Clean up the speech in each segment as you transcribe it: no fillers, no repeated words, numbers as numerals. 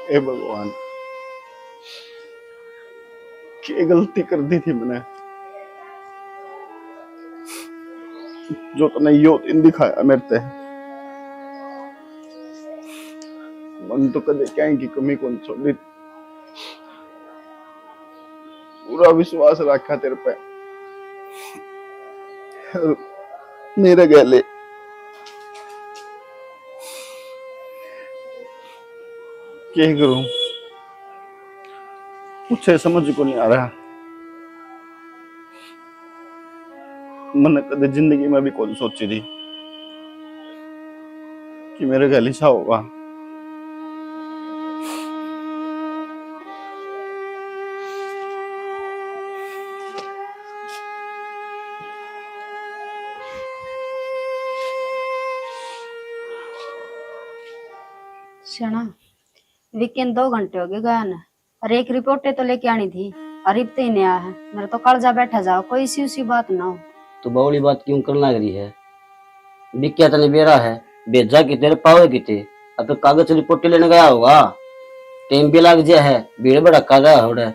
हे भगवान, क्या गलती कर दी थी मैंने जो तने यो दिन दिखाया मेरे ते। मन तो कदे क्या की कमी कौन छोड़ी, पूरा विश्वास रखा तेरे पे। मेरे गले क्या करूं, कुछ समझ को नहीं आ रहा। मैंने कदे जिंदगी में भी कौन सोची थी कि मेरे गले सा होगा। शना, वीकेंड 2 घंटे हो गए गया ना, और एक रिपोर्ट तो लेके आनी थी, और अब तो ही नहीं आया है। मेरा तो कालजा बैठा जाओ, कोई सी उसी बात ना हो। तो बावली बात क्यों करना लग रही है? बिक्या तने बेरा है, भेजा कि तेरे पावे किते। अब तो कागज रिपोर्ट लेने गया होगा, टाइम भी लग गया है, भीड़ भड़का गया होड़ा।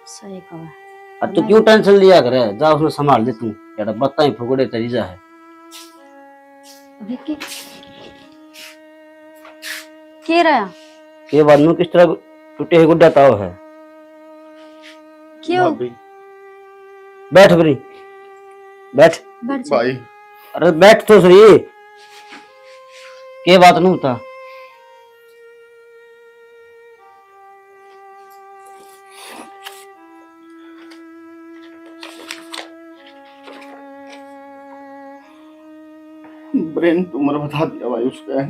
सही कहा। अब तू क्यों टेंशन लिया करे, जा उसने संभाल दे तू। यार बत्ता ही फुकड़े तेरी जा है। विक्की के रहा के बाद में किस तरह टूटे हुए गुड्डा ताव है। क्यों? भाभी, बैठ बरी, बैठ बैठ जा। भाई, अरे बैठ तो सही। के बात नहीं होता। ब्रेन ट्यूमर बता दिया भाई उसका है।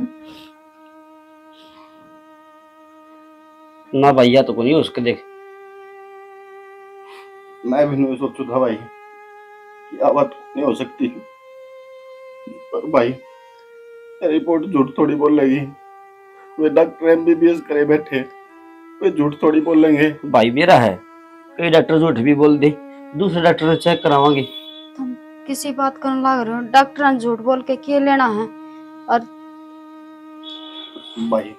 ना भैया तो कोई उसके देख। मैं भी नहीं सोचू था भाई कि आ बात नहीं हो सकती, पर भाई रिपोर्ट झूठ थोड़ी बोलेगी। वे डॉक्टर एमबीबीएस करे बैठे, वे झूठ थोड़ी बोलेंगे। भाई मेरा है, कई डॉक्टर झूठ भी बोल दे, दूसरे डॉक्टर से चेक करावांगे। तुम किसी बात करने लग रहे हो? डॉक्टर ने झूठ बोल के क्या लेना है? और भाई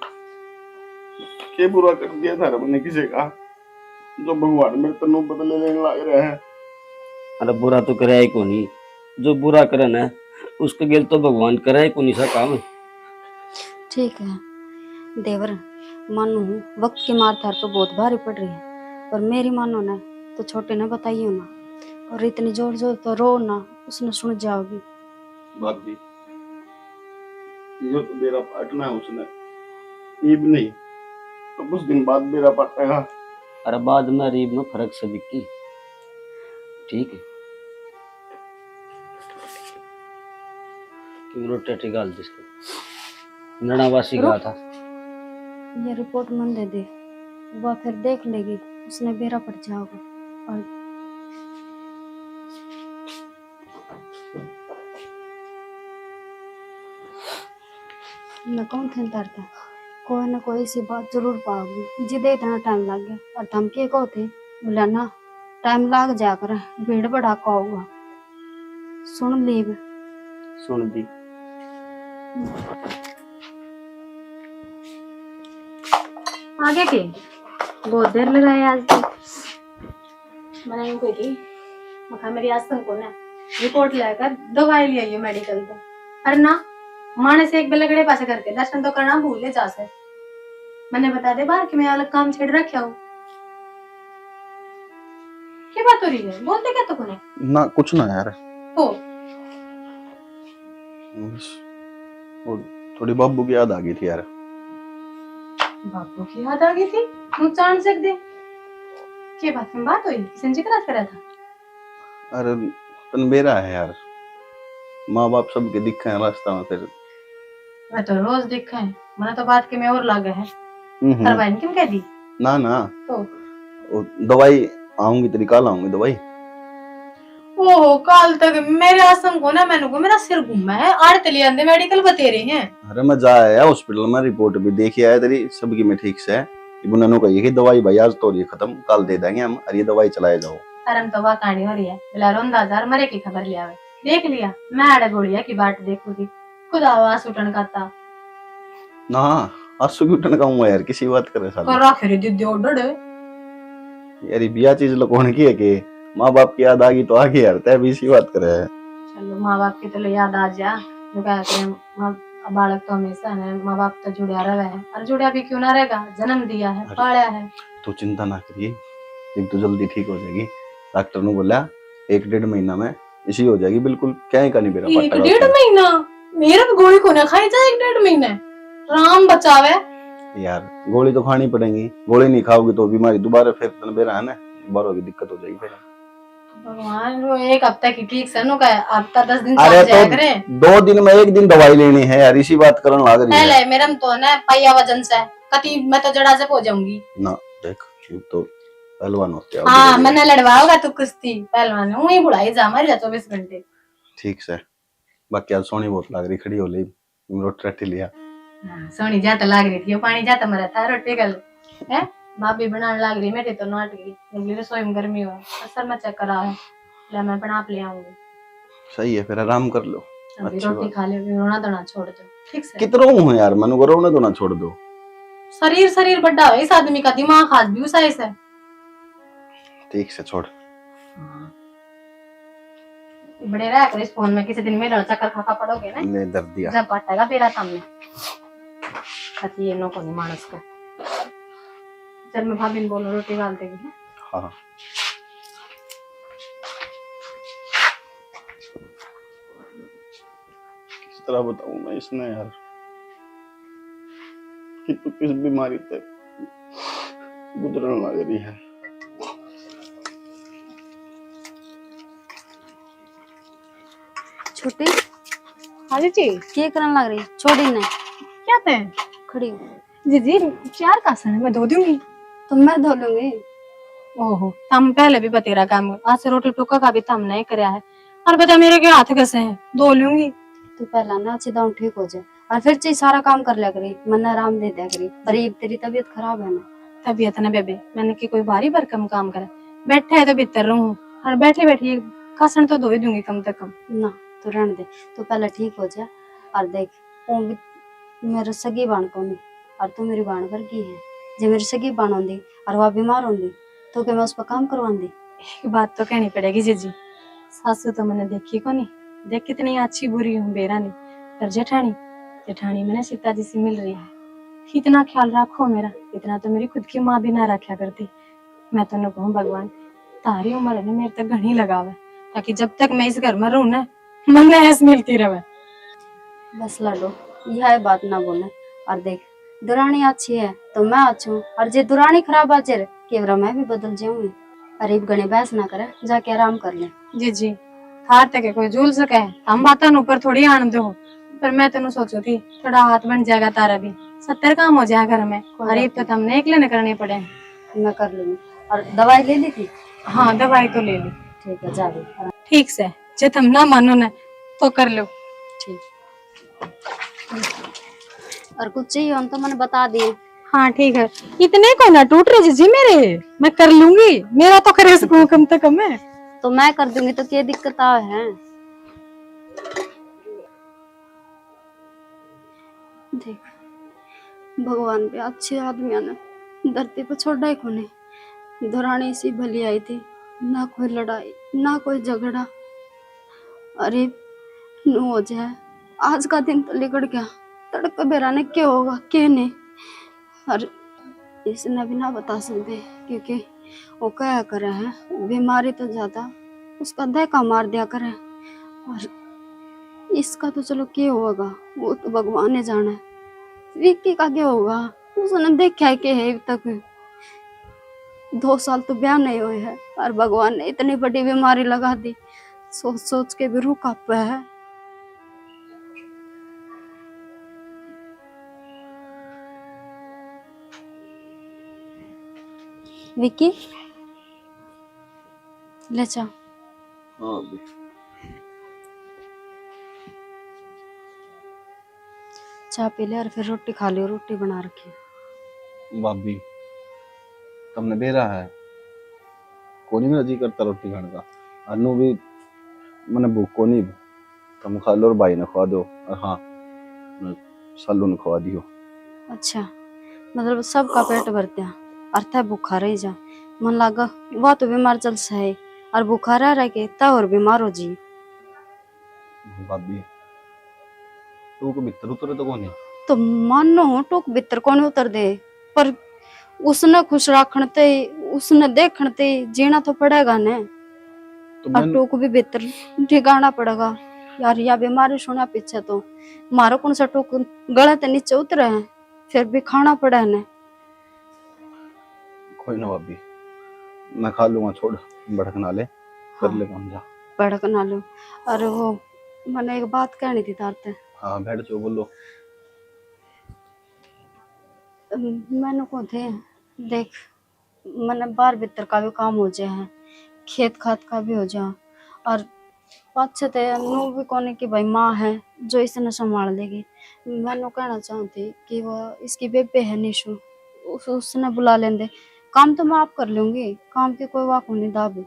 क्या बुरा कर दिया था मैंने किसी का, जो भगवान मेरे तनु बदले लेने लग रहे हैं। अरे बुरा तो करे ही को नहीं, जो बुरा करे ना उसके गेल तो भगवान करे ही को नहीं सा काम। ठीक है देवर, मानो वक्त की मार थार तो बहुत भारी पड़ रही है, पर मेरी मानो ना तो छोटे ने बताइयो ना, और इतनी जोर जोर तो रो ना, उसने सुन जाओगी। भाभी, ये तो मेरा पार्टनर है, उसने ईब नहीं तो कुछ दिन बाद मेरा पाटेगा। अरे बाद में रीब में फर्क से बिकी, ठीक है। क्यों रोटी गाल जिसको नड़ावासी कहा था। ये रिपोर्ट मन दे दे, वह फिर देख लेगी, उसने बेरा पड़ जाओगा। और मैं कौन थे डरता, कोई ना कोई सी बात जरूर पाओगी, जिदे इतना टाइम लग गया। और धमकी को थे बोला ना, टाइम लग जा कर, भीड़ भड़ाका होगा। सुन लीब, सुन दी। आगे के बहुत देर लगाए आज तक। मैंने इनको की मखा मेरी आज तक को ना रिपोर्ट लेकर दवाई ले आई मेडिकल पे। अरे ना माने से एक बेलगड़े पासे करके दर्शन तो करना भूले जा से। मैंने बता दे बाहर कि मैं अलग काम छेड़ रखा हूँ। क्या बात हो रही है, बोलते क्या तो कोने ना कुछ ना यार, तो वो थोड़ी बाबू की याद आ गई थी यार। बापू की याद आ गई थी, नुकसान से दे क्या बात में बात हुई, किसी जिक्र करा था? अरे तन मेरा है यार, माँ बाप सबके दिखे हैं रास्ता में फिर। मैं तो रोज देखा है, मैंने तो बात के में और लागे है। पर भाई ने क्यों कह दी? ना ना तो वो दवाई आऊंगी तेरी, कल आऊंगी दवाई। ओहो काल तक मेरे आसम को ना, मैंने को मेरा सिर घूमा है, आड़ तली आंदे मेडिकल बते रहे हैं। अरे मैं जा आया हॉस्पिटल में, रिपोर्ट भी देखी आया तेरी, सबकी में ठीक से है। बुननो कही कि दवाई भाई आज तो रही खत्म, कल दे देंगे हम, और ये दवाई चलाए जाओ। तरम तो वह कहानी हो रही है, बिला रोंदा हजार मरे की खबर लिया है। देख लिया मैं आड़े गोड़िया की बाट देखू थी, खुद आवाज उठन का था ना आंसू क्यों टनकाऊंगा यार, किसी बात करे साले। कर रखे रे दीदी ऑर्डर है। यार ये बिया चीज लोगों की है कि माँ बाप की याद आ गई तो आ गई यार, तय भी इसी बात करे है। चलो माँ बाप की तो याद आ जा, जो कहते हैं बालक तो हमेशा है, माँ बाप तो जुड़िया रहे है, और जुड़िया भी क्यों ना रहेगा, जन्म दिया है, पाला है। तो चिंता ना करिए, एक तो जल्दी ठीक हो जाएगी। डॉक्टर ने बोला 1-1.5 महीना में इसी हो जाएगी बिल्कुल, क्या का नहीं मेरा 1-1.5 महीना? मेरा भी गोली को ना खाई जा 1-1.5 महीने, राम बचावे। यार गोली तो खानी पड़ेगी, गोली नहीं खाओगी तो बीमारी दोबारा फिर तनबेरा है ना, दोबारा की दिक्कत हो जाएगी फिर। भगवान, वो 1 हफ्ते की ठीक से नु का हफ्ता 10 दिन अरे चल जाया तो करे। 2 दिन में 1 दिन दवाई लेनी है यार, इसी बात करने लग रही है। ले मेरा तो ना पाया वजन से कति मैं तो जड़ा से हो जाऊंगी ना देख तो पहलवान होते हैं। हाँ मैंने लड़वाओगा तू कुश्ती पहलवान, वही बुढ़ाई जा मर जा 24 घंटे। ठीक से बाकी आज सोनी बहुत लग रही, खड़ी हो ली रोटी रट्टी लिया। सोनी जाता लाग रही थी, पानी जाता मरा था रोटी गल है, भाभी बनाने लाग रही, मेरी तो नाट गई निकली रसोई में, गर्मी हुआ असर में चेक करा है, ले मैं बना ले आऊंगी। सही है फिर आराम कर लो, अभी रोटी खा ले, रोना धोना छोड़ दो ठीक से। कितनों हूँ यार, मनु को रोना धोना छोड़ दो। शरीर बड़ा है इस आदमी का, दिमाग खास भी उसा है। ठीक से छोड़। बड़े रहा कर इस फोन में, किसी दिन मेरा चक्कर खाका पड़ोगे ना, ले दर्द दिया जब पटेगा तेरा सामने कति ये नो को नहीं मानस का। चल मैं भाभी ने बोलो रोटी डाल देगी। हाँ किस तरह बताऊं मैं इसने यार कि तू किस बीमारी से गुजरने लग रही है। छोटी हाँ जी क्या करने लग रही? छोटी ने क्या थे खड़ी जी चार का सन मैं धो दूंगी। तो मैं धो लूंगी। ओहो हम पहले भी बतेरा काम, आज से रोटी टुक्का का भी तम नहीं कराया है, और बता मेरे के हाथ कैसे हैं, धो लूंगी। तू पहला ना अच्छी दाम ठीक हो जाए और फिर चाहिए सारा काम कर लिया करी, मन आराम दे दिया करी। अरे तेरी तबीयत खराब है ना। तबीयत ना बेबे, मैंने की कोई भारी भरकम काम करा, बैठे है तो भीतर रहूं, और बैठे बैठे कासन तो धो ही दूंगी कम से कम। ना तो रहने दे, तू पहले ठीक हो जाए। और देख वो भी मेरे सगी बाण को नहीं, और तू मेरी बाण वर्गी है। जो मेरी सगी बाण होंगी और वह बीमार होंगी तो क्या मैं उस पर काम करवाऊंगी? एक बात तो कहनी पड़ेगी जीजी, सासू तो मैंने देखी को नहीं, देख कितनी अच्छी बुरी हूँ बेरा नहीं, पर जेठानी मैंने सीता जी से मिल रही है, इतना ख्याल रखो मेरा, इतना तो मेरी खुद की माँ भी ना रखा करती। मैं तो न कहूँ भगवान तारी उम्र ने मेरे तक घनी लगावे, ताकि जब तक मैं इस घर में रहूं ना मन ऐस मिलती रहे। बस लडो यह बात ना बोले। और देख दुरानी अच्छी है तो मैं अच्छी हूँ, और जे दुरानी खराब आ जाए केवरा मैं भी बदल जाऊंगी। अरे गणे बहस ना करे, जाके आराम कर ले। जी थार तक कोई झूल सके, हम बातन ऊपर थोड़ी आन दो, पर मैं तेन सोचो थी थोड़ा हाथ बन जाएगा तारा भी, 70 काम हो जाए घर में, गरीब तो हमने अकेले न करने पड़े। मैं कर लूंगी। और दवाई ले ली थी? हाँ दवाई तो ले ली। ठीक है जा भी। ठीक से जे तुम ना मानो ना तो कर लो। ठीक। और कुछ चाहिए हो तो मैंने बता दिए। हाँ ठीक है, इतने को ना टूट रहे जी मेरे, मैं कर लूंगी, मेरा तो करे सकूं कम से कम है। तो मैं कर दूंगी तो क्या दिक्कत आ है? देख भगवान भी अच्छे आदमी ने धरती पर छोड़ा ही को नहीं। दुरानी सी भली आई थी, ना कोई लड़ाई ना कोई झगड़ा। अरे नो हो जाए, आज का दिन तो लिकड़ गया, तड़क बेराने क्या होगा क्या नहीं। और इसने भी ना बता सकते क्योंकि वो क्या करे है, बीमारी तो ज्यादा उसका दहका मार दिया करे। और इसका तो चलो क्या होगा वो तो भगवान ने जाना है। विक्की का क्या होगा, उसने देखा है कि है तक 2 साल तो ब्याह नहीं हुए है, और भगवान ने इतनी बड़ी बीमारी लगा दी, सोच सोच के भी रूह कांप है। विक्की ले जा। चाय पी ले और फिर रोटी खा लियो, रोटी बना रखी है। भाभी तुमने बेरा है कोनी में जी करता रोटी खाने का, अनु भी मैंने भूख को नहीं, तुम खा लो और भाई ने खवा दो, और हाँ सालू ने खवा दियो। अच्छा, मतलब सबका पेट भरते हैं और तय भूखा रह जा। मन लागा वह तो बीमार चल सहे और भूखा रह के तय और बीमार हो जी। भाभी तू को भीतर उतरे तो कौन है? तो मानो टूक भीतर कौन उतर दे, पर उसने खुश रखते उसने देखते जीना तो पड़ेगा ने। तो और मैं टूक भी भीतर ठिकाना पड़ेगा यार। या बीमारी सुना पीछे तो मारो कौन सा टूक गले ते नीचे उतरे हैं, फिर भी खाना पड़ा है। कोई ना भाभी, मैं खा लूंगा, छोड़ भड़कना ले, कर ले काम जा। भड़क ना लो। अरे वो मैंने एक बात कहनी थी तारते। हाँ बैठ जाओ, बोलो। मैंने को थे देख, मैंने बाहर भीतर का भी काम हो जाए है, खेत खात का भी हो जा, और अच्छे थे नू भी कोने की भाई माँ है जो इसने संभाल लेगी। मैंने कहना चाहती कि वो इसकी बेबे है निशु, उसने बुला लेंदे। काम तो मैं आप कर लूंगी, काम की कोई वाक नहीं दाबी,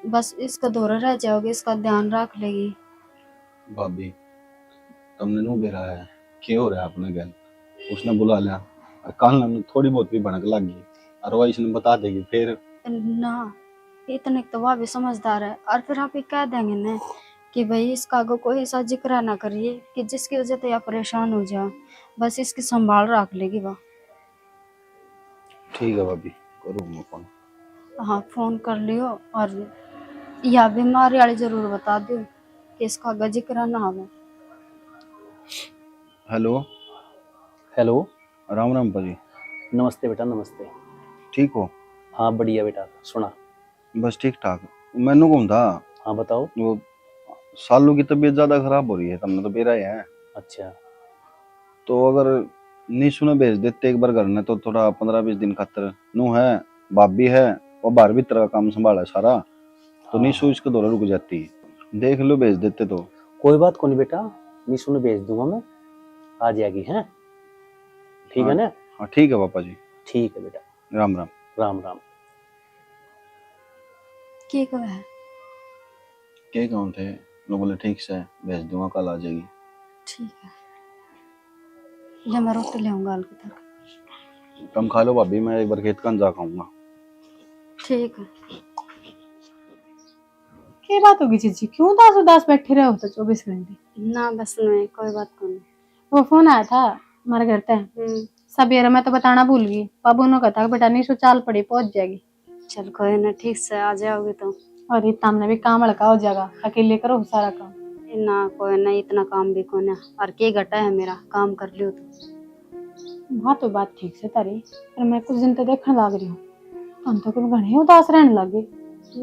बस इसका दौरा रह जाओगे, इसका ध्यान रख लेगी। भाभी तुमने नो बेरा है, क्या हो रहा है अपने गल? उसने बुला लिया और कल ना थोड़ी बहुत भी भड़क लग गई और वो इसने बता देगी फिर। ना इतने तो वह भी समझदार है, और फिर आप ये कह देंगे ना कि भाई इसका आगे कोई ऐसा जिक्र ना करिए कि जिसकी वजह से आप परेशान हो जाओ, बस इसकी संभाल रख लेगी वह। ठीक है भाभी, करूँ मैं फोन। हाँ फोन कर लियो, और या बीमारी वाली जरूर बता दियो कि इसका आगे जिक्र ना हो। हेलो। हेलो। राम राम पाजी। नमस्ते बेटा, नमस्ते। ठीक हो? हाँ बढ़िया बेटा, सुना। बस ठीक ठाक। मैनू कौन था, हाँ बताओ। वो सालू की तबीयत ज्यादा खराब हो रही है, तुमने तो बेरा ही है। अच्छा। तो अगर निशु ने भेज देते एक बार घर ने, तो थोड़ा 15-20 दिन खातर नू है, भाभी है, वो बाहर भीतर का काम संभाला है सारा, तो हाँ, निशु इसके दौरे रुक जाती है। देख लो भेज देते तो। कोई बात को नहीं बेटा, निशु ने भेज दूंगा मैं, आ जाएगी। हैं ठीक हाँ, है ना? हाँ ठीक है पापा जी। ठीक है बेटा। राम राम। राम राम। क्या कहा है? क्या कौन थे लोग? बोले ठीक से भेज दूंगा, कल आ जाएगी। ठीक है, ले मैं रोटी ले आऊंगा अलग तक। तुम खा लो भाभी, मैं एक बार खेत का जा खाऊंगा। ठीक है। क्या बात होगी जीजी, क्यों उदास उदास बैठे रहे हो तो 24 घंटे? ना बस नहीं, कोई बात को नहीं। वो फोन आया था हमारे घर पे सवेरे, मैं तो बताना भूल गई। बाबू ने कहा था बेटा निशु चाल पड़ी पहुंच जाएगी। चल कोई ना, ठीक से आ जाओगे तो। और इतना हमने भी काम हल्का हो जाएगा, अकेले करो सारा काम। ना कोई ना, इतना काम भी को ना, और के घटा है मेरा काम कर लियो तो। हाँ तो बात ठीक से तारी, पर मैं कुछ दिन तो देखने लग रही हूँ तुम तो कुछ घने उदास रहने लगे।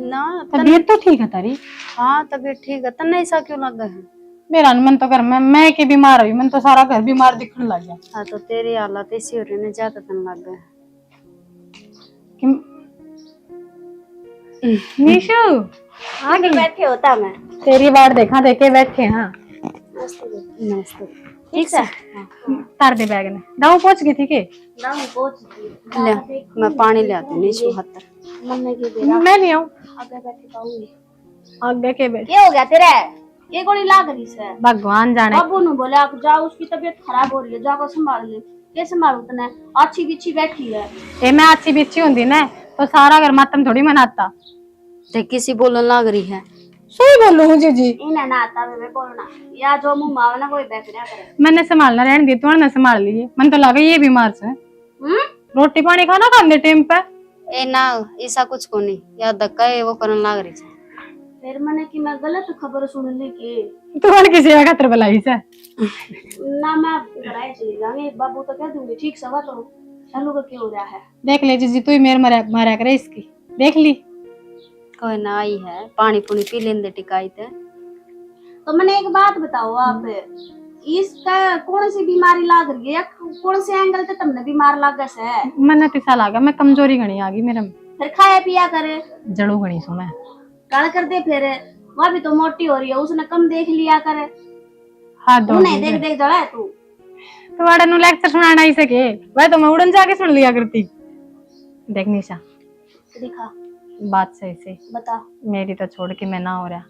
ना तबीयत तो ठीक है तारी? हाँ तबीयत ठीक है, तन्ने ऐसा क्यों लगा है? मेरा मन तो घर में मैं के बीमार हुई, मन तो सारा घर बीमार दिखने लग गया। हाँ तो तेरी हालत ऐसी हो रही है, ज्यादा तन लग गया। निशु आगे बैठे होता मैं तेरी बार देखा देखे बैठे। हाँ नमस्ते। ठीक है, तार दे बैग ने। दाऊ पहुंच गई थी के? ले मैं पानी ले आती हूँ नीचे हाथ। मैं नहीं आऊँ आगे बैठे पाऊंगी। आगे के बैठ। क्या हो गया तेरे? ये गोली लाग रही है। भगवान जाने। बाबू ने बोला आप जाओ, उसकी तबीयत खराब हो रही है, जाकर संभाल ले। ये संभालू तने? अच्छी बिच्छी बैठी है। ए मैं अच्छी बिच्छी होंगी ना तो सारा घर मातम थोड़ी मनाता। देख किसी बोलने लग रही है। सही बोलूं हूँ जीजी। इन्हें ना आता वे बोलना, या जो मुंह मावे ना कोई बैठना करे। मैंने संभालना रहने दी, तुमने संभाल ली। मन तो लगा ये बीमार से। रोटी पानी खाना खाने टाइम पे। ए ना ऐसा कुछ को नहीं, या धक्का है वो करने लग रही है। फिर मैंने कि मैं गलत खबर सुन ली कि तुम्हारे किसी का खतर बुलाई से ना, मैं घराए चली जाऊंगी। बाबू तो कह दूंगी ठीक सवा तो चलो का क्या हो रहा है। देख ले जीजी, तू ही मेरे मारा करे इसकी, देख ली। कोई ना आई है, पानी पुनी पी लेंदे टिकाई थे। तो मैंने एक बात बताओ, आप इसका कौन सी बीमारी लाग रही है, या कौन से एंगल से तुमने बीमार लागा से? मन तिसा लागा, मैं कमजोरी घनी आ गई मेरे में। फिर खाया पिया करे, जड़ू घनी सो मैं गाल कर दे। फिर वह भी तो मोटी हो रही है, उसने कम देख लिया करे। हाथ धो नहीं देख देख जड़ा है तू। तुम्हारे नु लेक्चर सुनाना ही सके, वह तो मैं उड़न जाके सुन लिया करती। देख निशा, दिखा बात सही से बता। मेरी तो छोड़ के मैं ना हो रहा,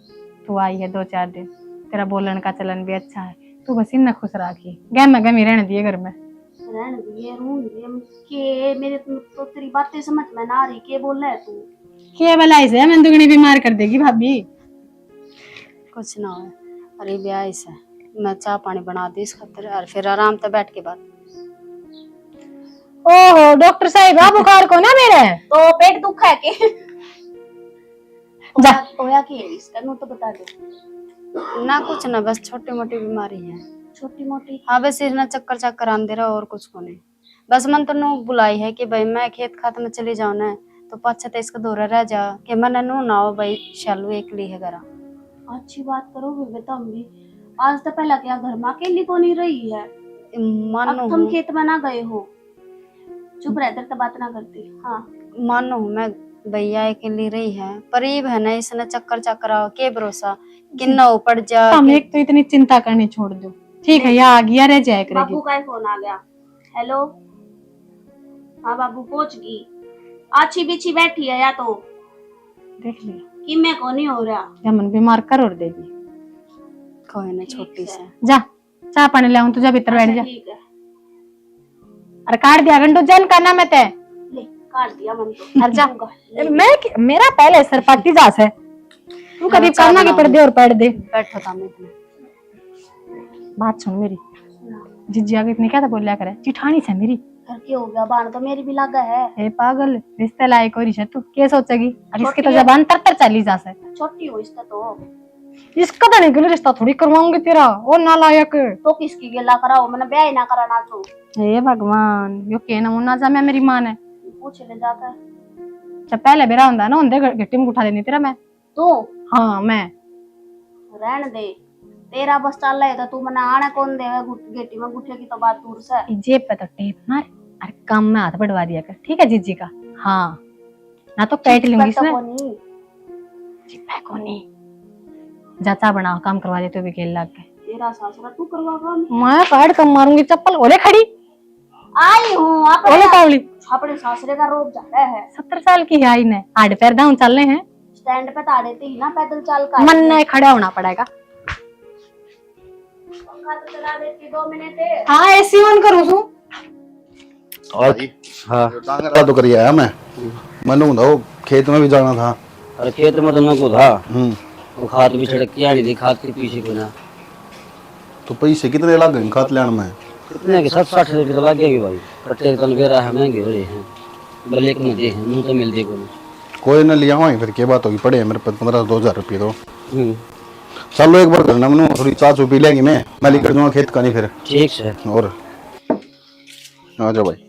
तू आई है 2-4 दिन, तेरा बोलन का चलन भी अच्छा है, तू बस इन खुश रखी, गहमा गमी रहने दिए घर में। रहने दिए रू दिए के मेरे तो तेरी बातें समझ में ना आ रही के बोल रहा है तू। के भलाई से मैं दुगनी बीमार कर देगी भाभी। कुछ ना हो। अरे ब्याह से मैं चाय पानी बना दी इस खातिर और फिर आराम से बैठ के बात। ओहो डॉक्टर साहब आ बुखार को ना मेरे तो पेट दुख है के जा होया के इसका नो तो बता दो ना। कुछ ना बस छोटी मोटी बीमारी है। छोटी मोटी हाँ बस इतना चक्कर चक्कर आंदे रहा और कुछ को नहीं। बस मन तो नो बुलाई है कि भाई मैं खेत खात में चली जाऊं ना तो पाछे तो इसका दौरा रह जा कि मन नो ना हो भाई शालू एकली है घरा। अच्छी बात करो बेटा भी आज तो पहला क्या घर में अकेली को नहीं रही है। मानो तुम खेत में ना गए हो चुप रहकर तो बात ना करती। हाँ मानो मैं भैया अकेली रही है परीब है ना इसने चक्कर चक्कर आओ के भरोसा किन्ना ऊपर जा। हम एक तो इतनी चिंता करनी छोड़ दो ठीक है यहाँ आ गया रह जाए करेगी। बाबू का फोन आ गया। हेलो हाँ बाबू पहुंच गई अच्छी बिछी बैठी है या तो देख ले कि मैं को नहीं हो रहा या मन बीमार कर और देगी कोई ना छोटी से जा चाय पानी ले आऊं तुझे भीतर बैठ जा। ठीक है अरे काट दिया घंटो जन करना मैं ते ले काट दिया मन तो अरे जा मैं मेरा पहले सर पट्टी जास है तू कभी करना के पड़ दे और पढ़ दे। बैठो था मैं बात सुन मेरी जिज्जी आगे इतनी क्या था बोलिया करे चिठानी से मेरी घर के हो गया बाण तो मेरी भी लगा है। ए पागल रिश्ते लायक और तू क्या सोचेगी और इसकी तो जबान तर चली जा से छोटी हो इसका तो इसका तो नहीं रिश्ता थोड़ी करवाऊंगी तेरा और ना लायक तो किसकी गिला कराओ मैंने ब्याह ही ना कराना तो। हे भगवान यो के ना मुन्ना जा मैं मेरी मां ने पूछ ले जाकर जब पहले बेरा हुंदा ना हुंदे गट्टी में उठा देनी तेरा मैं तो हाँ मैं रहने दे तेरा बस चल रहा है तो तू मना आने कौन देगा गेटी में गुठे की तो बात दूर से जेब पे तो टेप मार अरे काम में हाथ बढ़वा दिया कर ठीक है जीजी का। हाँ ना तो काट लूंगी इसमें चिप्पा को नहीं जाता बना काम करवा दे तो भी खेल लग के तेरा सासरा तू करवा काम मैं काट कम मारूंगी चप्पल ओले खड़ी आई हूँ ओले कावली अपने सासरे का रोब जा रहा है 70 साल की है आई ने हाड पैर डाउन चल रहे हैं स्टैंड पे ताड़े थे ही ना पैदल चल कर मन नहीं खड़ा होना पड़ेगा। पंखा तो चला देती 2 मिनट है। हाँ एसी ऑन करूँ तू और हाँ डांगरा तो करिए आया मैंने वो खेत में भी जाना था। अरे खेत में तो न को था वो खाद भी छिड़क के आ रही खाद के पीछे को ना तो पैसे कितने लग गए खाद लेने में? कितने के 60 रुपये तो लग गए भाई प्रत्येक तन बेरा है महंगे हो रहे हैं भले एक न दे हैं मुँह तो मिलते को कोई न लिया हुआ फिर क्या बात होगी पड़े मेरे पास 15-2000 रुपये तो चलो एक बार करना मैंने थोड़ी चाय चू पी लेंगे मैं लेकर दूंगा खेत का नहीं फिर ठीक है। और आ जाओ भाई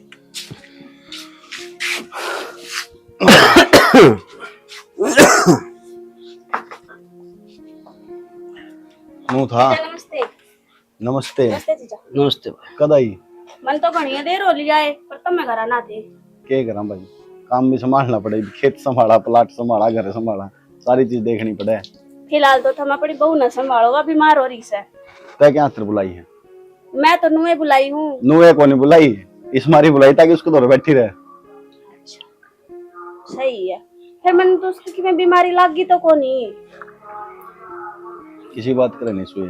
मुँह था। नमस्ते नमस्ते नमस्ते जीजा नमस्ते भाई कद आई मन तो घनी देर हो लिया है पर तुम मैं घर ना थे क्या करा भाई काम भी संभालना पड़े खेत संभाला प्लाट संभाला घर संभाला सारी चीज देखनी पड़े। फिलहाल तो तुम अपनी बहू न संभालो बीमार हो रही से तय क्या आंसर बुलाई है? मैं तो नुए बुलाई हूँ नुए को नहीं बुलाई इस मारी बुलाई ताकि उसको दौर बैठी रहे। सही है फिर मैंने तो उसकी में बीमारी लग गई तो को नहीं किसी बात करे नहीं सुई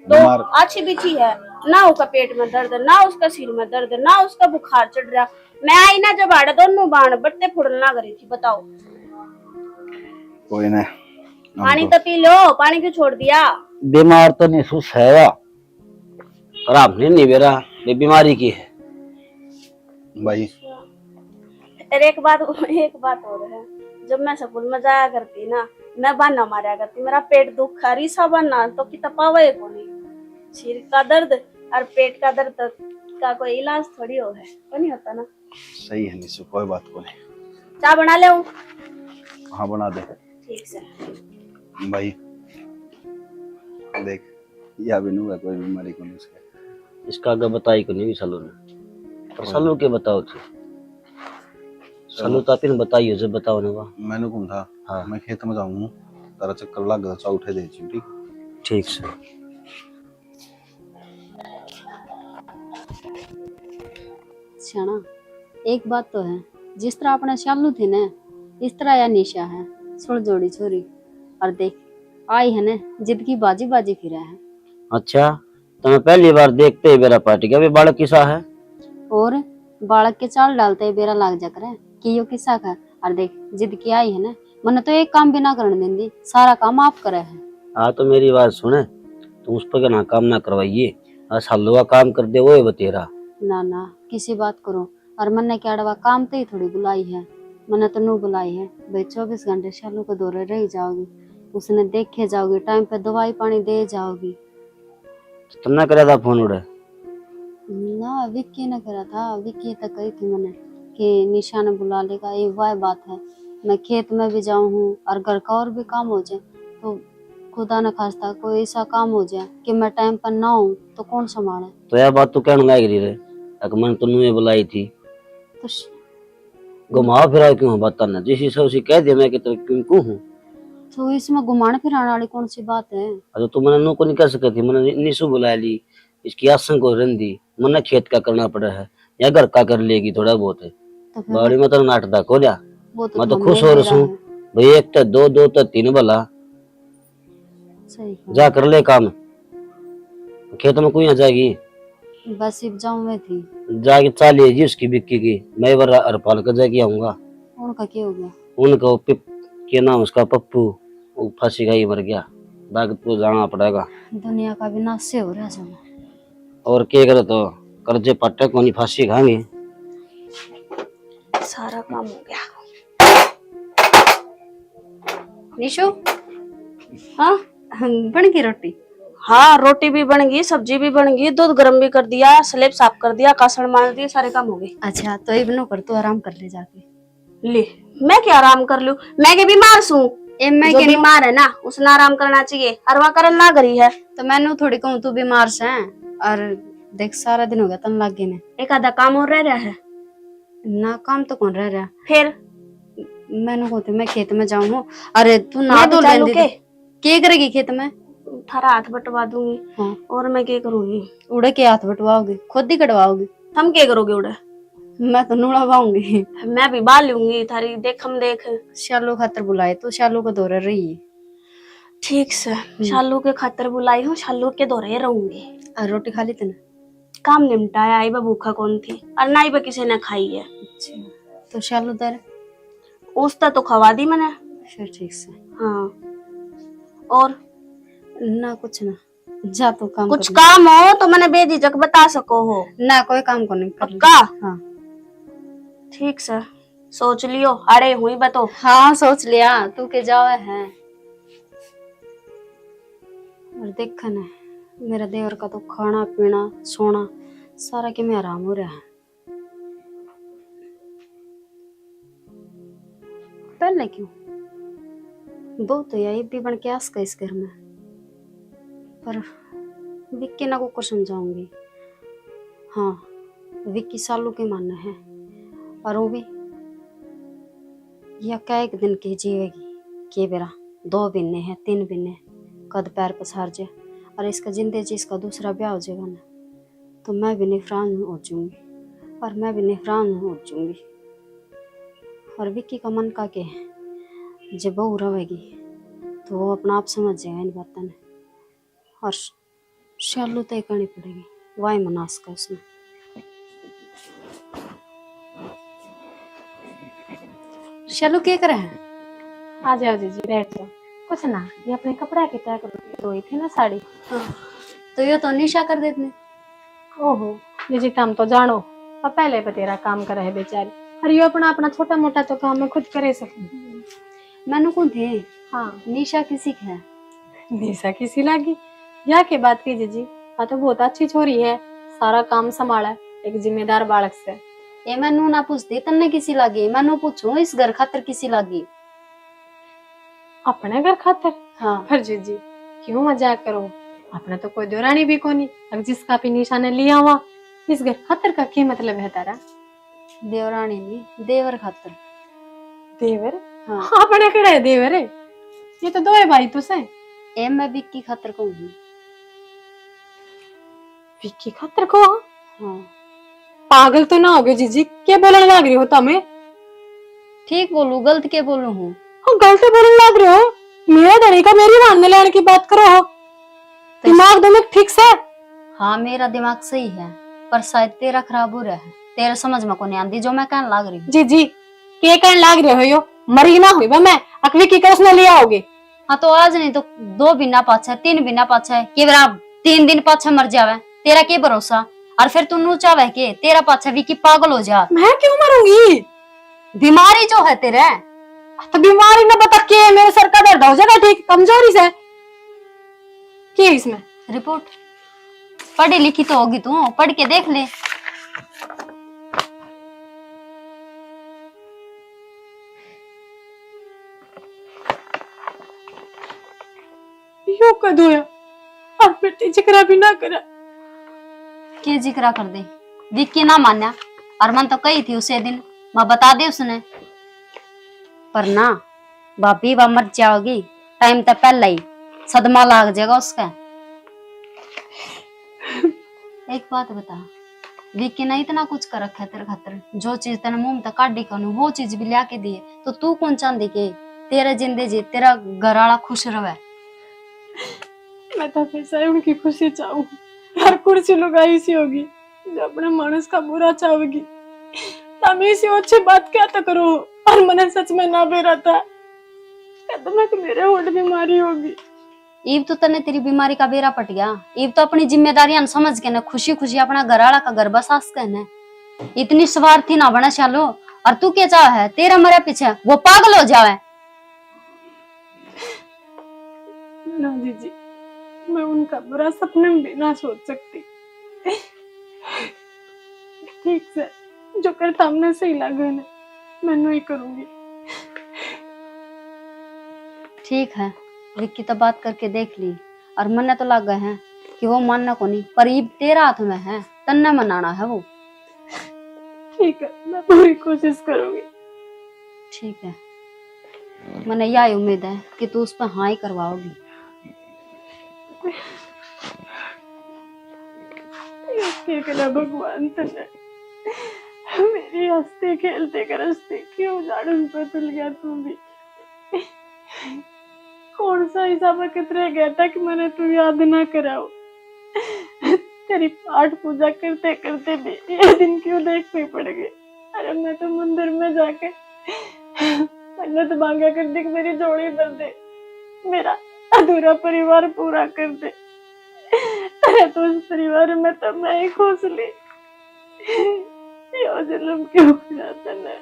तो अच्छी बिछी है ना उसका पेट में दर्द ना उसका सिर में दर्द ना उसका बुखार चढ़ रहा। मैं आई ना जब आड़े दोनों बाण बट्टे फुड़ना करी थी बताओ। कोई नहीं पानी तो पी लो पानी क्यों छोड़ दिया? बीमार तो नहीं सुस है और आपने नहीं बेरा ये बीमारी की है भाई। एक बात और है जब मैं स्कूल में जाया करती ना मैं बहाना मारा करती मेरा पेट दुख रीसा बना तो कि तपावे को नहीं सिर का दर्द और पेट का दर्द का कोई इलाज थोड़ी हो है तो नहीं होता ना। सही है निशु कोई बात को नहीं। चाय बना ले हाँ बना दे ठीक से भाई। देख या भी नहीं कोई बीमारी को नहीं उसके इसका आगे बताई को नहीं सालू ने सालू के बताओ थे सालू तो आपने बताइए जब बताओ ना वाह मैंने कौन था। हाँ मैं खेत में जाऊँ तारा चक्कर लग गया उठे दे ठीक ठीक से। छाना एक बात तो है जिस तरह अपने शालू थे ना इस तरह या निशा है सुन जोड़ी छोरी और देख आई है ना जिद की बाजी बाजी फिरा है। अच्छा तो मैं पहली बार देखते ही मेरा पार्टी का भी बालक किसा है और बालक के चाल डालते बेरा लाग जा करे कि यो किस्सा का। और देख जिद की आई है ना, मन तो एक काम भी ना करने देंदी, सारा काम आप करे है। हाँ तो मेरी बात सुने, तुम उस पर ना काम ना करवाइए, सालों का काम कर दे वो है बतेरा। ना ना किसी बात करो, और मन ने क्या काम तो ही थोड़ी बुलाई है, मैंने तो नू बुलाई है भाई। 24 घंटे शालू को दौरे रह जाओगी, उसने देखे जाओगी, टाइम पे दवाई पानी दे जाओगी। तुमने करा था फोन उड़े? ना विक्की ने करा था, विक्की तक कही थी मैंने कि निशा ने बुला लेगा, ये वह बात है। मैं खेत में भी जाऊँ हूँ और घर का और भी काम हो जाए तो खुदा न खास्ता कोई ऐसा काम हो जाए कि मैं टाइम पर ना हूँ तो कौन संभाले। तो यह बात तो कहने लग रही रे, मन तो नुए बुलाई थी, तो घुमाओ फिराओ क्यों बताना, जिस से उसी कह दिया मैं कि क्यों हूँ। तो इसमें घुमाने फिराने वाली कौन सी बात है? तो तू मैंने नु को नहीं कह सकती, मैंने निशु बुला ली, इसकी आसन को रंदी, मैंने खेत का करना पड़ा है या घर का कर लेगी थोड़ा बहुत है। तो फिर बाड़ी में तो नाटक हो लिया, वो तो मैं तो हमने खुश हो मेरा रहा हूँ है। भाई, एक तो दो दो तो तीन भला सही कहा। जा कर ले काम, खेत में कोई आ जाएगी, बस इब जाऊँ मैं थी। जाके चालिए जी उसकी बिक्की की, मैं बार हरपाल कर जाके आऊंगा। उनका क्या हो गया? उनका वो क्या नाम उसका, पप्पू, वो फांसी खाई मर गया, बाग तो जाना पड़ेगा। दुनिया का विनाश से हो रहा है। और क्या करे तो कर्जे पट्टे को नहीं फांसी खाएंगे। सारा काम हो गया। निशु, हाँ बन गई रोटी? हाँ रोटी भी बन गई, सब्जी भी बन गई, दूध गर्म भी कर दिया, स्लेब साफ कर दिया, कासड़ मार दिए, सारे काम हो गए। अच्छा तो इब नो कर, तू आराम कर ले जाके। ले मैं क्या आराम कर लूं, मैं के बीमार हूँ, मैं जो के बीमार है ना उसने आराम करना चाहिए, अरवा करन ना करी है। तो मैंने थोड़ी कहूँ तू बीमार से है, और देख सारा दिन हो गया तन लागे ने। एक आधा काम और रह रहा है ना, काम तो कौन रह रहा? फिर मैंने कहते मैं खेत में जाऊँ हूँ। अरे तू ना मैं तो भी चालू के क्या करेगी खेत में? थारा हाथ बटवा दूंगी। हाँ। और मैं क्या करूंगी? उड़े के हाथ बटवाओगी, खुद ही कटवाओगी? हम क्या करोगे उड़े? मैं तो नुड़ावाऊंगी। मैं भी बाल लूंगी थारी, देख हम देख। शालू खातर बुलाए तो शालू को दौरे रही है। ठीक से शालू के खातर बुलाई हूँ, शालू के दौरे रहूंगी। और रोटी खा ली तूने? काम निपटाया, आई बा भूखा कौन थी, और ना ही बा किसी ने खाई है। अच्छा तो शालू दर उसता तो खवा दी मैंने। फिर ठीक से। हाँ और ना कुछ ना, जा तू काम कुछ कर ले। काम हो तो मैंने बेझिझक बता सको हो। ना कोई काम को नहीं कर ले। पक्का? हाँ ठीक से सोच लियो, अरे हुई बतो। हाँ सोच लिया, तू के जावे है। और देखा ना मेरा देवर का तो खाना पीना सोना सारा के में आराम हो रहा है। पहले क्यों दो तो यही भी बन के आस का इस घर में, पर विक्की ना को समझाऊंगी। हाँ विक्की सालू के मानना है, और वो भी या क्या एक दिन की जीवेगी के बेरा 2 महीने हैं 3 महीने कद पैर पसार जाए, और इसका जिंदगी जी इसका दूसरा ब्याह हो जाएगा ना, तो मैं भी निफरान हो जाऊंगी, और मैं भी निफरान हो जाऊंगी। और विक्की का मन का के जब बहू रहेगी तो वो अपना आप समझ जाएगा इन बातों ने, और शालू तय करनी पड़ेगी, वाई मनास का उसमें। शालू क्या करे है? आ जाओ जीजी बैठ जाओ। कुछ ना, ये अपने कपड़ा की तय धोई थी ना साड़ी। तो ये तो निशा कर देते। ओहो जीजी काम तो जानो, अब पहले बतेरा काम करे है बेचारी, और ये अपना अपना छोटा मोटा तो काम मैं खुद करे सकूं। मैंने कौन थे? हाँ निशा किसी का है? निशा किसी लागी या के बात की जीजी, हाँ तो बहुत अच्छी छोरी है, सारा काम संभाला है एक जिम्मेदार बालक से। ये मैनू ना पूछती तन्ने किसी लागी, मैनू पूछूं इस घर खातर किसी लागी? अपने घर खातर? हाँ पर जीजी क्यों मजाक करो, अपने तो कोई देवरानी भी कोनी, अब जिसका भी निशा ने लिया हुआ, इस घर खातर का क्या मतलब है तारा? देवरानी नहीं देवर खातर। देवर? हाँ अपने केड़ा है देवर है, ये तो 2 भाई तुसे। ए मैं विक्की खातर कहूंगी। विक्की खातर को? हाँ पागल तो ना हो गए जीजी, क्या बोलने लग रही हो तमें? ठीक बोलू गलत के बोलू हूँ? गलत बोलने लग रहे हो, मेरा धनी का मेरी मानने लेने की बात करो हो, दिमाग दो ठीक से। हाँ मेरा दिमाग सही है, पर शायद तेरा खराब हो रहा है। तेरे समझ में को नहीं आती जो मैं कहने लाग रही हूँ। जी जी के कहने लाग रहे हो, मरी ना हुई मैं अकली की कसना ले आओगे। हाँ तो आज नहीं तो 2 बिना पाछे 3 बिना पाछे के बरा 3 दिन पाछे मर जावे, तेरा के भरोसा। और फिर तू नू चाहे के तेरा पाछे भी की पागल हो जा। मैं क्यों मरूंगी? बीमारी जो है तेरे, तो बीमारी न बता के मेरे सर का दर्द हो जाएगा ठीक कमजोरी से। क्या है इसमें? रिपोर्ट पढ़ी लिखी तो होगी तू, पढ़ के देख ले। यो कदू है और फिर जिक्र भी ना करा। के जिक्रा कर दे, विक्की ना मान्या और मन तो कही थी उसे दिन, मैं बता दे उसने। पर ना भाभी वह मर जाओगी टाइम तो पहले ही सदमा लाग जाएगा उसका। एक बात बता, विक्की ने इतना कुछ कर रखा है तेरे खातिर, जो चीज तेने मुंह तक काटी कनु वो चीज भी लिया के दिए, तो तू कौन चाहती के तेरा जिंदगी जी तेरा घर वाला खुश रहे। मैं तो पैसा उनकी खुशी चाहूँ, हर कुर्सी लगाई सी होगी जो अपने मानस का बुरा चाहोगी। तभी इसी अच्छी बात क्या तो करो और मैंने सच में ना बेरा था तो मैं मेरे होड़ बीमारी होगी। ईब तो तने तेरी बीमारी का बेरा पट गया, ईब तो अपनी जिम्मेदारियां समझ के न खुशी खुशी अपना घर वाला का घर बसास के न इतनी स्वार्थी ना बना चालो। और तू क्या चाह है तेरा मरे पीछे वो पागल हो जावे। ना जीजी, मैं उनका बुरा सपने में भी ना सोच सकती। ठीक से जो करता हमने सही लगे ना मैं नहीं करूंगी। ठीक है, विक्की तो बात करके देख ली और मन तो लग गए हैं कि वो मानना को नहीं, पर ईब तेरा हाथ में है, तन्ने मनाना है वो। ठीक है, मैं पूरी कोशिश करूंगी। ठीक है, मैंने यही उम्मीद है कि तू उस पर हाँ ही करवाओगी। केकला भगवान तने मेरी हंसते खेलते का रास्ते क्यों झाड़न पे तुल गया तू भी। कौन सा हिसाब कितने गया था कि मैंने तू याद ना कराओ। तेरी पाठ पूजा करते करते भी ये दिन क्यों देखने पड़ गए। अरे मैं तो मंदिर में जाके मन्नत मांगा कर दी कि मेरी जोड़ी कर दे, मेरा अधूरा परिवार पूरा कर दे। अरे तो उस परिवार में तो मैं ही खोस ली। यो जन्म क्यों जाता है।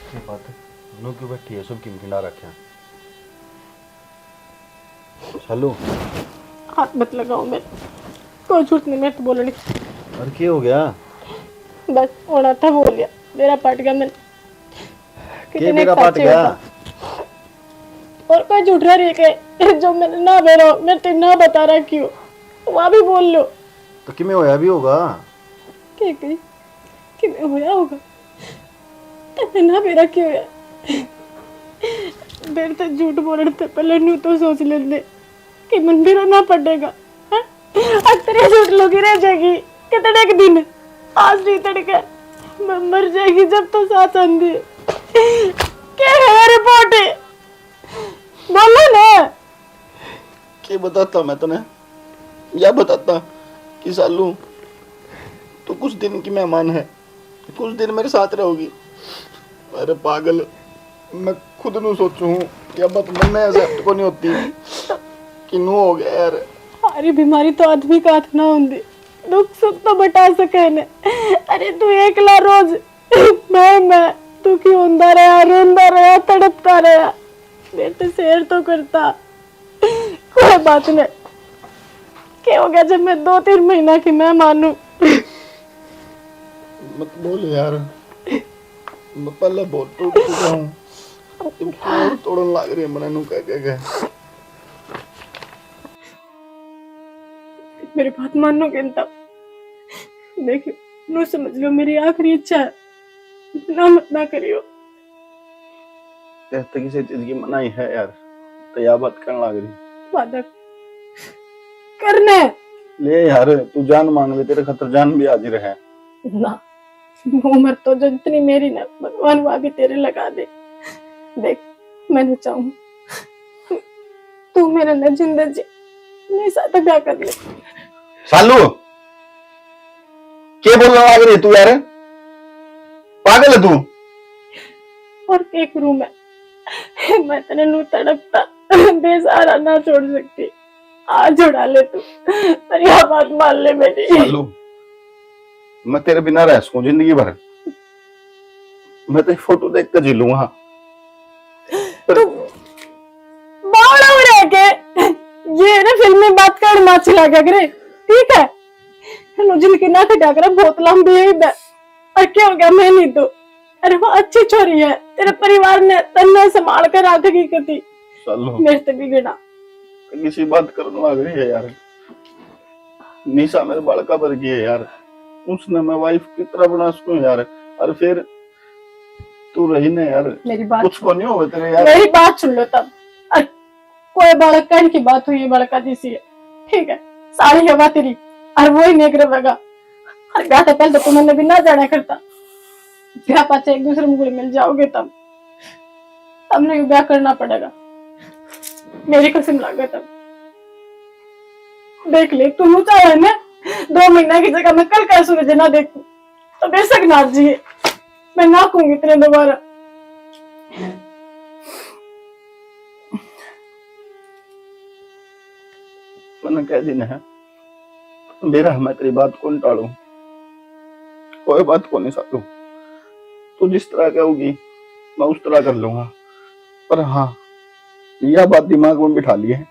ये बात है नो क्यों बैठी है सब किमकिना रखे चलो हाथ मत लगाओ, मैं कोई झूठ नहीं मैं तो बोलनी। और क्या हो गया? बस होना था बोल लिया, मेरा पट गया। मैं के मेरा पट गया और कोई झूठ रही के जो मैंने ना बेरो मैं तेरे ना बता रहा क्यों वहां भी बोल लो। तो किमें होया भी होगा के कही कि मैं होया होगा तने ना बेरा क्यों होया। देर तक झूठ बोलने से पहले न्यू तो सोच लेते कि मन भी रोना पड़ेगा। तेरे झूठ लोगी रह जाएगी कितने एक दिन, आज नहीं तड़के मैं मर जाएगी जब तो साथ आंधी। क्या है रिपोर्ट बोलो ना। क्या बताता मैं तने या बताता कि सालू तो कुछ दिन की मेहमान है, कुछ दिन मेरे साथ रहोगी। अरे पागल मैं खुद नू सोचूं या बात मन में एक्सेप्ट को नहीं होती कि नू हो गया यार। सारी बीमारी तो आदमी का हाथ ना होंगी, दुख सुख तो बता सके ने। अरे तू एकला रोज मैं तू क्यों होंदा रहा रोंदा रहा तड़पता रहा, मेरे तो शेर तो करता। कोई बात नहीं, क्या हो गया जब मैं 2-3 महीना की मैं मानू। मत बोल यार, मैं पहले बोल टूट चुका हूँ, तुम क्यों तोड़न लग रही है मने नू कह के। मेरी बात मानोगे ना? देखियो नो समझ लो मेरी आखिरी इच्छा है, ना मत ना करियो। कहते किसी चीज की मनाही है यार, तो या बात करने लग रही। वादा करने ले यार तू जान मांग ले, तेरे खतर जान भी हाजिर है। ना वो उम्र तो जो इतनी मेरी ना भगवान वो भी तेरे लगा दे। देख मैं चाहूँ तू मेरा न जिंदगी नहीं साथ ब्याह कर ले। सालू क्या बोलने लग रही तू यार, पागल है तू। और क्या करूं मैं तेरे नू तड़पता बेसहारा ना छोड़ सकती। आज उड़ा ले तू, पर यह बात मान ले मेरी। सालू मैं तेरे बिना रह सकूं जिंदगी भर, मैं तेरी फोटो देख कर जी लूंगा। तू बावड़ा उड़ा के ये ना फिल्म में बात कर मां चला गया करे, ठीक है। जिनकी ना कटा कर बहुत लंबी है इधर, और क्या हो गया मैं नहीं तो। अरे वो अच्छी छोरी है, तेरे परिवार ने तन्ने संभाल कर रखेगी कति। सालू मेरे से बिगड़ा किसी बात करने लग रही है यार। निशा मेरे बालका भर गई है यार, उसने मैं वाइफ की तरह बना सकूं यार। और फिर तू रही ना यार, मेरी बात कुछ को नहीं होगा तेरे यार। मेरी बात सुन लो तब। और कोई बालक कहने की बात हुई है, बालका जैसी है, ठीक है। सारी हवा तेरी और वो ही नेक रहेगा। और ब्याह तो पहले तो तुम्हें भी ना जाना करता, ब्याह पाचे एक दूसरे मुगल मिल जाओगे तब नहीं ब्याह करना पड़ेगा, मेरी कसम लागे तब। देख ले तुम चाहे ना 2 महीना की जगह मैं कल का सूरज ना देखूं तो बेशक ना जिए, मैं ना कहूंगी तेरे दोबारा। मैंने कह दी है मेरा, मैं तेरी बात को नहीं टालू, कोई बात को नहीं सालू। तू जिस तरह कहोगी मैं उस तरह कर लूंगा। पर हाँ यह बात दिमाग में बिठा ली है,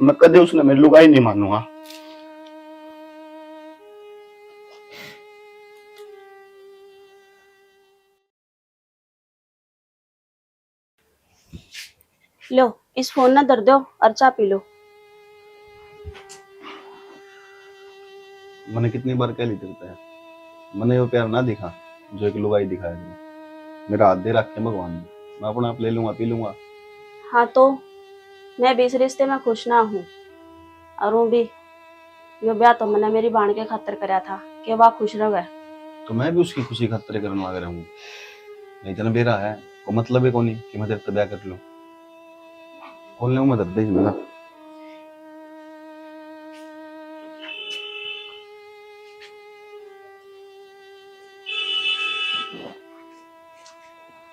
मैं कदे उसने मेरी लुगाई नहीं मानूंगा। लो इस फोन ना दर दो और चाय पी लो। मैंने कितनी बार कह ली तेरे पे, मैंने वो प्यार ना दिखा जो एक लुगाई दिखाया तुमने। मेरा हाथ दे रखे भगवान ने, मैं अपना आप ले लूंगा पी लूंगा। हाँ तो मैं भी इस रिश्ते में खुश ना हूँ, और वो भी यो ब्याह तो मैंने मेरी बाण के खातिर कराया था कि वह खुश रहे। तो मैं भी उसकी खुशी खातिर करने वाला रहूं, नहीं तो बेरा है वो मतलब है कोनी कि मैं तेरे से ब्याह कर लूं। बोलने में मदद दे मेरा।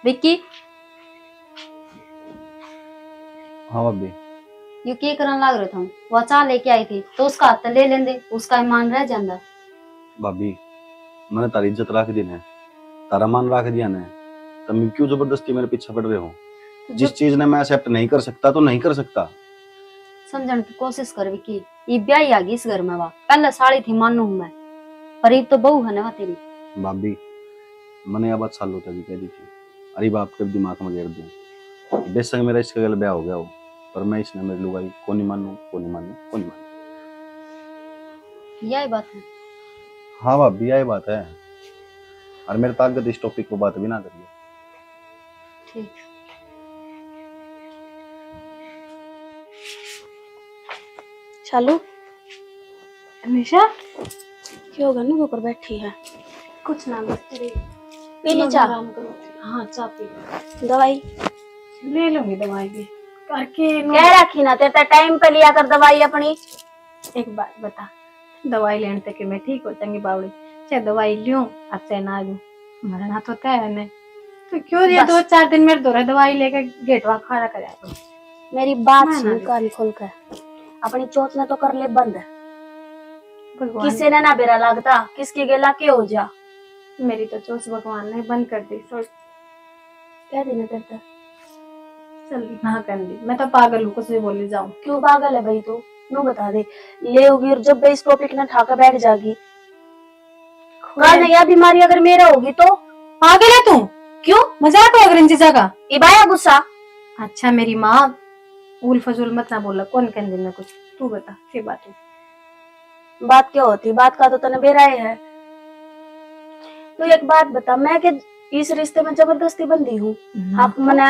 विक्की हाँ भाभी, ये क्या करने लग रहे थे? वो चाह लेके आई थी तो उसका हाथ ले लेंदे, उसका ईमान रह जाता। भाभी मैंने तारी इज्जत रख दी ने, तारा मान रख दिया ने, तुम क्यों जबरदस्ती मेरे पीछे पड़ रहे हो? जिस चीज ने मैं एक्सेप्ट नहीं कर सकता तो नहीं कर सकता। समझने की कोशिश कर विक्की, ये ब्याह आ गई इस घर में। वह पहले साड़ी थी मानू हूं मैं, पर ये तो बहू है ना तेरी। भाभी मैंने यह बात सालों तक भी कह दी थी, अरे बाप के दिमाग में गेर दूं। बेशक मेरा इसके गल ब्याह हो गया हो, पर मैं इसने मेरी लुगाई को नहीं मानू, को नहीं मानू, को नहीं मानू। यही बात है। हाँ भाभी यही बात है, और मेरे ताकत इस टॉपिक पर बात भी ना करिए। ठीक। चालू निशा क्या होगा ना ऊपर बैठी है। कुछ ना बस तेरे पी ली चाय। आराम करो। हाँ चाय पी लो। दवाई ले लूंगी दवाई भी करके कह रखी ना तेरे टाइम पे लिया कर दवाई अपनी। एक बात बता, दवाई लेने तक मैं ठीक हो जाऊंगी बावड़ी, चाहे दवाई लूं अब चाहे ना लूं, मरना तो तय है नहीं। तो क्यों ये बस। 2-4 दिन मेरे दौरे दवाई लेकर गेटवा खड़ा कर आया। मेरी बात मैं सुन ना कान खोल कर, अपनी चोट ने तो कर ले बंद। भगवान किसी ने ना बेरा लगता, किसकी गेला के हो जा। मेरी तो चोट भगवान ने बंद कर दी। तो कह देना तेरे चल ना कर दी, मैं तो पागल हूँ, कुछ भी बोली जाऊं। क्यों पागल है भाई तू? नू बता दे, ले होगी और जब इस टॉपिक ना ठाकर बैठ जागी, कल यह बीमारी अगर मेरा होगी तो? पागल है तू? क्यों मजाक हो अगर इन चीजा का? इबाया गुस्सा। अच्छा मेरी माँ उल फजूल मत ना बोला, कौन कहने देना कुछ, तू बता क्या बात है? बात क्या होती? बात का तो तने बेरा है। तो एक बात बता, मैं के इस रिश्ते में जबरदस्ती बंदी हूँ? आप मैंने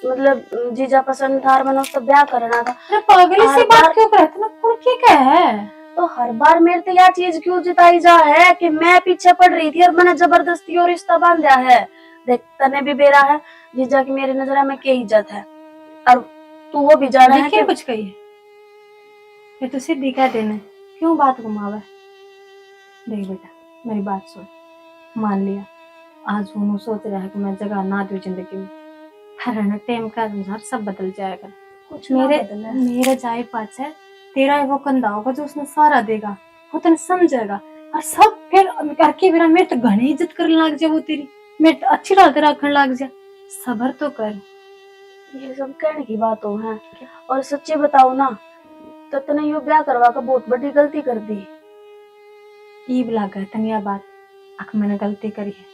मतलब जीजा पसंद था और मैंने उसका ब्याह करना था। अरे पागल से बात क्यों करते ना, कौन क्या है? तो हर बार मेरे से यह चीज क्यों जिताई जा है कि मैं पीछे पड़ रही थी और मैंने जबरदस्ती और रिश्ता बांध दिया है। देख तने भी बेरा है जीजा की मेरी नजर में क्या इज्जत है, और तू वो भी जाना है क्या कि कुछ कही है ये तो सीधी कह देने, क्यों बात घुमावे। देख बेटा मेरी बात सुन, मान लिया आज वो सोच रहा है कि मैं जगह ना दूं जिंदगी में, पर है ना टाइम का अनुसार सब बदल जाएगा। कुछ ना मेरे बदला। मेरे जाए पास है तेरा वो कंधा होगा जो उसने सारा देगा, वो तेने समझेगा और सब फिर करके मेरा मेरे तो घनी इज्जत करने लग जाए, वो तेरी मेरे तो अच्छी रात रखने लग जाए। सबर तो कर। ये सब कहने की बातों है, और सच्ची बताओ ना तो तने यो ब्याह करवा कर बहुत बड़ी गलती कर दी। ईब लगा तनिया बात अख मैंने गलती करी है,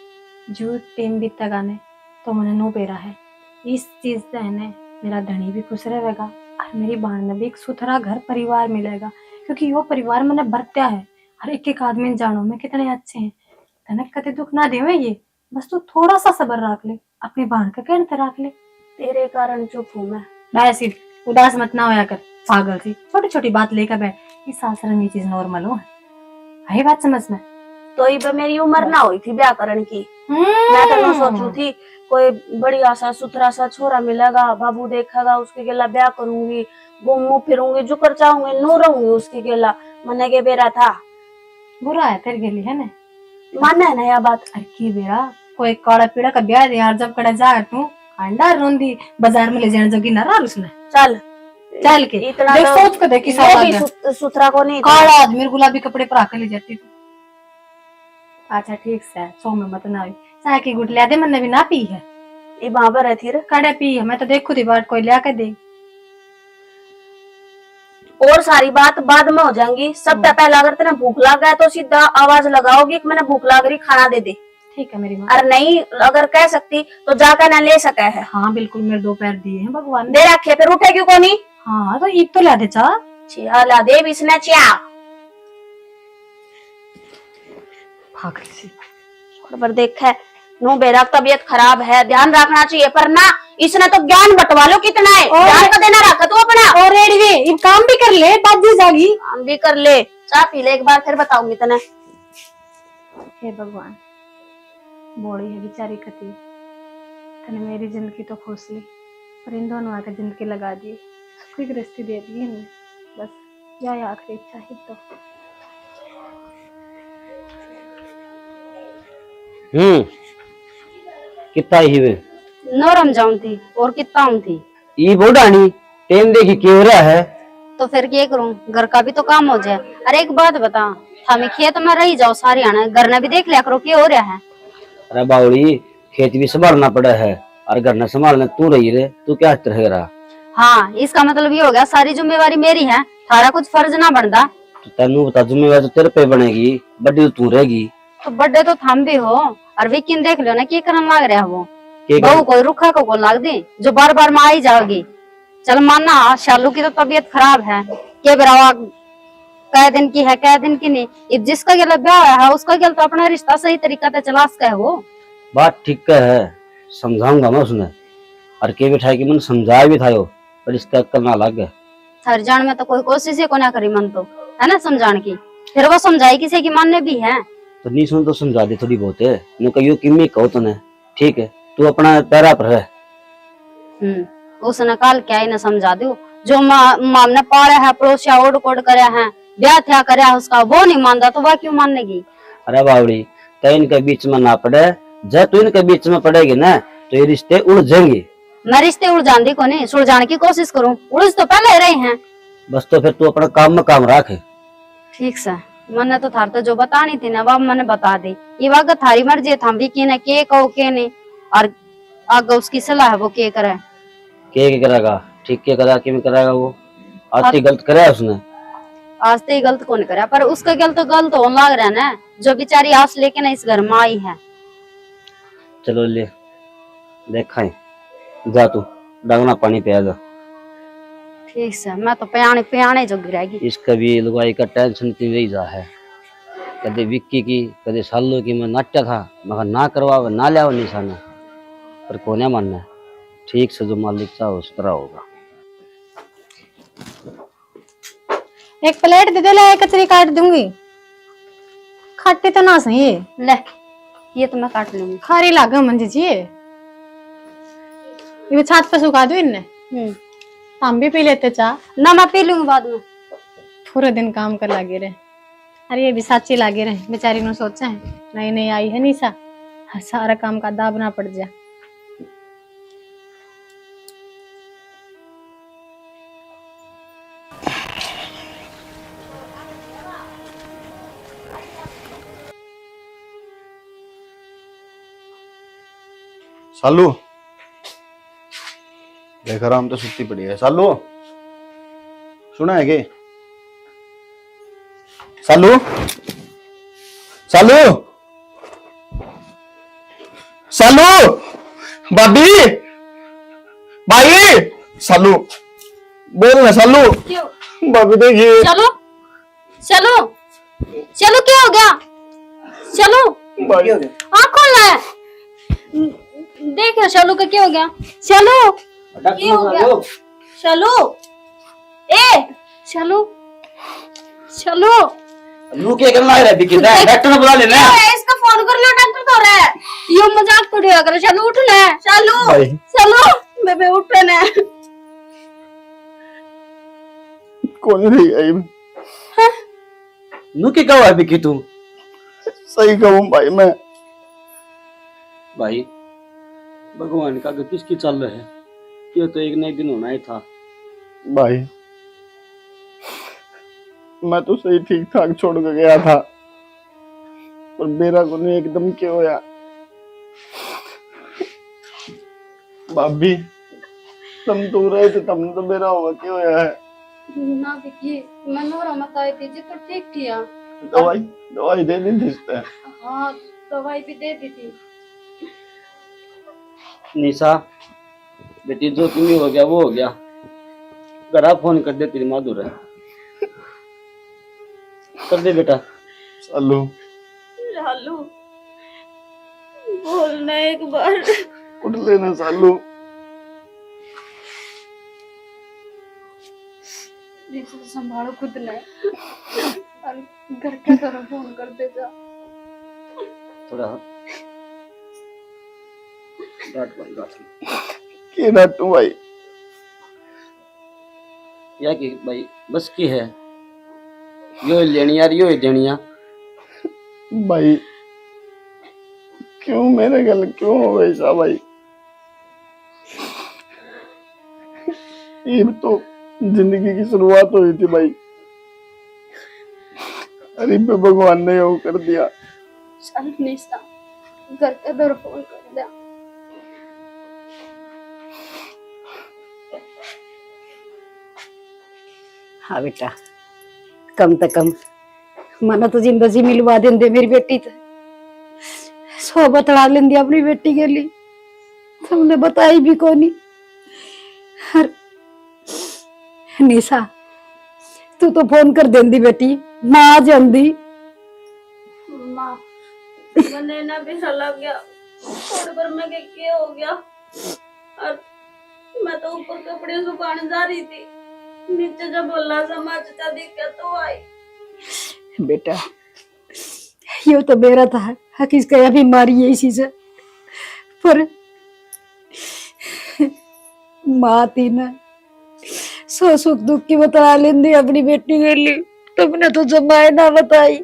जो टाइम बीता गाने तो मैंने नो पेरा है। इस चीज से है ने मेरा धनी भी खुश रहेगा और मेरी बहन ने भी एक सुथरा घर परिवार मिलेगा, क्योंकि यो परिवार मैंने बरत्या है। हर एक एक आदमी जानो में कितने अच्छे हैं, तने कते दुख ना देवे ये, बस तू थोड़ा सा सबर रख ले, अपनी बहन का कहते रख ले। तेरे कारण चुप हूँ मैं। वैसे उदास मत ना होया कर, पागल सी छोटी छोटी बात लेकर बैठ। इस सासरे में ये चीज नॉर्मल हो, आई बात समझ में। तो ये मेरी उम्र ना हुई थी ब्याह करने की। मैं तो सोचू थी कोई बढ़िया सा सुथरा सा छोरा मिलेगा, बाबू देखेगा, उसके गेला ब्याह करूंगी, घूमू फिरूंगी, जो कर चाहूंगी नू रहूंगी उसके गेला। मने के बेरा था बुरा है तेरे गेली है ना, मानना है ना यह बात। अरे की बेरा कोई काला पीड़ा का ब्याह दे यार, जब कड़ा जा तू अंडा रोंदी बाजार में ले जाने जोगी ना रहा उसने। चल चल के इतना देख तो सोच के देखी ये भी सुथरा को नहीं था। काला आदमी गुलाबी कपड़े पर आके ले जाती तू। अच्छा ठीक से सो में मत ना चाय की गुट लिया दे, मैंने भी ना पी है। ये वहां पर रहती रे कड़े पी है, मैं तो देखू थी बाट कोई लिया के दे। और सारी बात बाद में हो जाएंगी। सबसे पहले अगर तेने भूख लग गया तो सीधा आवाज लगाओगी कि मैंने भूख लग रही खाना दे दे। ठीक है मेरी माँ। और नहीं अगर कह सकती तो जाकर ना ले सका है। हाँ बिल्कुल, मेरे 2 पैर दिए हैं भगवान ने। दे रखे फिर उठे क्यों कोनी? हाँ तो ईद तो ला दे चा। चिया ला दे इसने चिया। पागल सी। पर देख है नो बेरा तबीयत खराब है, ध्यान रखना चाहिए, पर ना इसने तो ज्ञान बंटवा लो कितना है, ध्यान का देना रखा तू अपना। और रेडवे ये काम भी कर ले, बाजी जागी काम भी कर ले। चाय पी ले एक बार फिर बताऊंगी तने। हे भगवान, बोड़ी है बेचारी कती, तने मेरी जिंदगी तो खोस ली, पर इन दोनों आकर जिंदगी लगा दी, सुखी गृहस्थी दे दी इनने। बस यह आखिरी इच्छा ही तो। कितना ही वे नरम जाऊं थी और कितना थी। ई बोडानी टेम देखी क्यों रहा है। तो फिर क्या करूं, घर का भी तो काम हो जाए। अरे एक बात बता, हमें खेत में रही जाओ सारी आना, घर ने भी देख लिया करो क्या हो रहा है। अरे बावड़ी खेत भी संभालना पड़ा है और घर न संभालना तू रही रे, तू क्या रह रहा। हाँ इसका मतलब ये हो गया सारी जिम्मेवारी मेरी है, थारा कुछ फर्ज ना बनता। तो तेनू बता जिम्मेवारी तो तेरे पे बनेगी, बड़ी तो तू रहेगी। तो बर्थडे तो थम भी हो, और वीकिन देख लो ना क्या करने लग रहा है वो। के बहू को रुखा को लाग दे जो बार बार माँ आई जाओगी। चल मानना शालू की तो तबीयत खराब है, के बरावा कै दिन की है कै दिन की नहीं। अब जिसका गला ब्याह है उसका गल तो अपना रिश्ता सही तरीका से चला सके है वो। बात ठीक है, समझाऊंगा मैं उसने, और के बिठाई की मैंने समझाया भी था यो, पर इसका अक्कल ना लग गया। हर जान में तो कोई कोशिश ही को ना करी मन तो है ना समझाने की, फिर वो समझाई किसी की मानने भी है। तो नहीं सुन तो समझा दे थोड़ी बहुत है, नु कहियो किम्मी कहो तने, ठीक है तू अपना पैरा पर है। उसने काल क्या ही ना समझा दो, जो माम ने पाड़ा है पड़ोसिया ओड कोड करे हैं, ब्याह थया करे उसका वो नहीं मानता तो वह क्यों मानेगी। अरे बावड़ी कहीं इनके बीच में ना पड़े, जब तू इनके बीच में पड़ेगी ना तो ये रिश्ते उड़ जाएंगे। मैं रिश्ते उड़ जाती को नहीं, सुलझाने की कोशिश करूं, उड़ तो पहले रहे हैं। बस तो फिर तू अपना काम में काम रख। ठीक से मैंने तो थार तो जो बतानी थी ना वो मैंने बता दी, ये वाग थारी मर्जी था भी की के कहो के नहीं, और आगे उसकी सलाह है वो के करे। के करेगा, ठीक के करेगा, कि करेगा वो आज गलत करे उसने। आज तो गलत कौन करे, पर उसका गलत तो गलत होने लग रहा है ना, जो बेचारी आस लेके ना इस घर में आई है। चलो ले देखा जा तू डांगना पानी पिया जा। ठीक से मैं तो पियाने जो गिराएगी। इसका भी लुगाई का टेंशन इतनी रही जा है, कदे विक्की की कदे सालों की मैं नाट्या था, मगर ना करवा ना लिया निशाना, पर कोने मानना है। ठीक से जो मालिक चाहो उस तरह होगा। एक प्लेट दे दे, ले कचरी काट दूंगी। खाते तो ना सही है। ले ये तो मैं काट लूंगी। खारी लागे मंजी जी, ये छात पे सुखा दो इनने। हम भी पी लेते चाह। ना मैं पी लूंगी बाद में। पूरे दिन काम कर लागे रहे। अरे ये भी साची लागे रहे बेचारी ने, सोचा है नई नई आई है निशा, सारा काम का दाबना पड़ जा। सालू देख आराम तो सुती पड़ी है। सालू सुना है के? सालू सालू सालू भाभी भाई सालू बोल ना सालू। भाभी देखिए। चलो चलो चलो, क्या हो गया? चलो भाई आँख खोल है। देखो चलो का क्या हो गया? चलो क्या हो गया? चलो ए चलो चलो। लू के करना है बिकी ना, डॉक्टर बुला लेना। इसका फोन कर लो, डॉक्टर तो रहा है। ये मजाक थोड़ी कर। चलो उठ ले, चलो भाई। चलो बेबे उठ ना। कौन रही है? लू के कहो है बिकी तू? सही कहूँ भाई मैं। भाई भगवान का किसकी चल रहा है? ये तो एक नए दिन होना ही था। भाई मैं तो सही ठीक ठाक छोड़ के गया था, पर मेरा को नहीं एकदम क्यों होया? भाभी तुम तो रहे थे, तुमने तो मेरा हुआ क्यों होया है? ना विकी, मैं नोरा मत आई थी जी, तो ठीक किया। दवाई दवाई दे दी थी इस पे। हाँ दवाई भी दे दी थी। निशा बेटी जो तुम्हें हो गया वो हो गया। घर फोन कर दे, तेरी माधुर है। कर दे बेटा। सालू लालू बोलना एक बार। उठ लेना सालू। संभालो खुद ने, घर के तरफ फोन कर दे जा। थोड़ा डांट के डांटू भाई? या कि भाई बस की है, यो ही लेनी यार, यो ही देनी यार। भाई क्यों मेरे गल क्यों हो वैसा भाई? ये तो जिंदगी की शुरुआत हुई थी भाई, अरे पे भगवान ने वो कर दिया। चल निशा, घर के तरफ फोन कर दे। हाँ बेटा, कम से कम मना तो जिंदगी मिलवा देंदे मेरी बेटी तो। सो बतला लेंदी अपनी बेटी के लिए, तुमने बताई भी कोनी। हर निशा तू तो फोन कर देंदी बेटी, माँ आ जांदी। माँ मैंने ना भी लग गया थोड़ी बार में क्या हो गया, और मैं तो ऊपर कपड़े सुखाने जा रही थी, नीचे जब बोला समाचार दिखा तो आई। बेटा यो तो मेरा था, हकीस का बीमारी है इसी से, पर माँ थी ना, सो सुख दुख की बता लेंदी अपनी बेटी के लिए, तुमने तो जमाए ना बताई।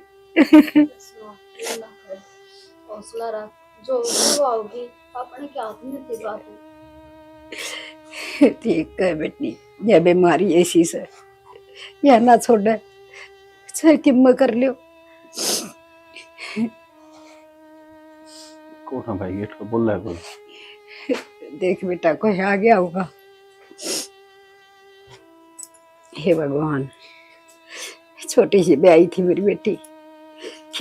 हौसला रख, जो आओगी अपने के हाथ में थी बात। ठीक है बेटी, यह बीमारी ऐसी से यह ना छोड़े, चाहे किम्मा कर लियो। कौन है भाई गेट पे बोल रहा है कोई? देख बेटा कोई आ गया होगा। हे भगवान, छोटी सी ब्याई थी मेरी बेटी,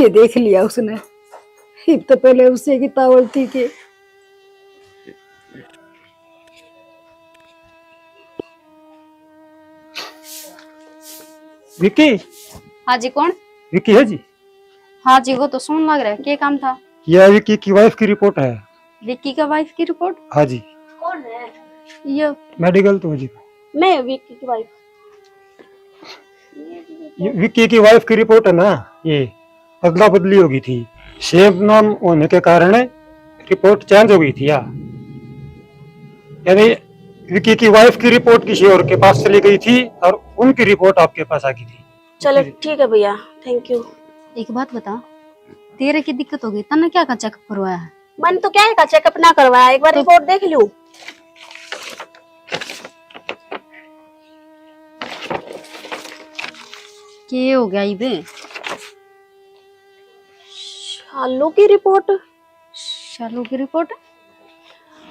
ये देख लिया उसने। अब तो पहले उससे की तावल थी कि विक्की। हाँ जी कौन? विक्की है जी? हाँ जी वो तो सुन लग रहा है, क्या काम था? यह विक्की की वाइफ की रिपोर्ट है। विक्की का वाइफ की रिपोर्ट? हाँ जी। कौन है? ये मेडिकल तो जी। मैं विक्की की वाइफ। विक्की की वाइफ की रिपोर्ट है ना, ये अदला बदली हो गई थी। सेम नाम होने के कारण रिपोर्ट चेंज हो गई थी यानी विक्की की वाइफ की रिपोर्ट किसी और के पास चली गई थी और उनकी रिपोर्ट आपके पास आ गई थी। चलो ठीक है भैया, थैंक यू। एक बात बता, तेरे की दिक्कत हो गई तने क्या का चेकअप करवाया है? मैंने तो क्या है का चेकअप ना करवाया, एक बार रिपोर्ट देख लूं। क्या हो गया इबे? शालू की रिपोर्ट। शालू की रिपोर्ट?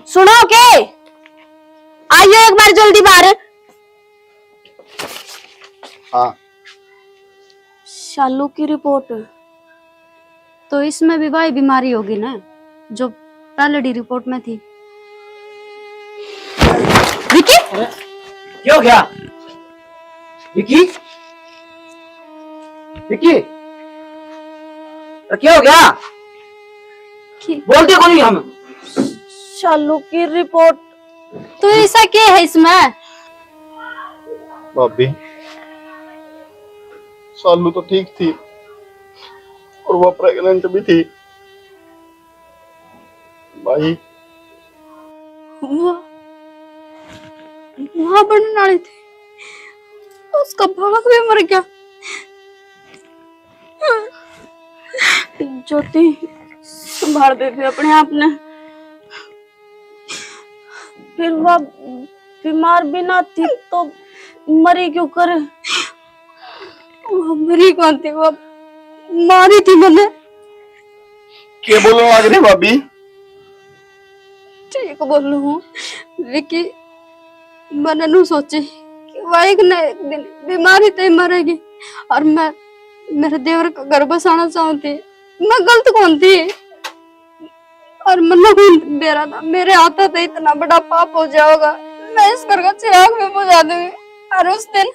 सुनो के आइयो एक बार जल्दी बाहर। हाँ शालू की रिपोर्ट। तो इसमें भी वही बीमारी होगी ना जो पहले रिपोर्ट में थी। विकी क्या हो गया? विकी विकी क्या हो गया? बोलते कौन नहीं हम? शालू की रिपोर्ट। तो ऐसा क्या है इसमें? भाभी शालू तो ठीक थी और वो प्रेग्नेंट भी थी भाई। वहां बनने वाली थी, उसका भाग भी मर गया। ज्योति संभाल बेबी अपने आप ने। फिर वह बीमार भी ना थी तो मरी क्यों करे? वो मरी कौन थी, वो मारी थी मैंने। क्या बोलने लग रही भाभी? ठीक बोल रही हूँ विकी, मैंने नहीं सोची कि वह एक न एक दिन बीमारी तो मरेगी और मैं मेरे देवर का घर बसाना चाहती। मैं गलत कौन थी और मन्ना कौन मेरा था? मेरे हाथ तो इतना बड़ा पाप हो जाएगा, मैं इस घर का चिराग में बुझा दूंगी। और उस दिन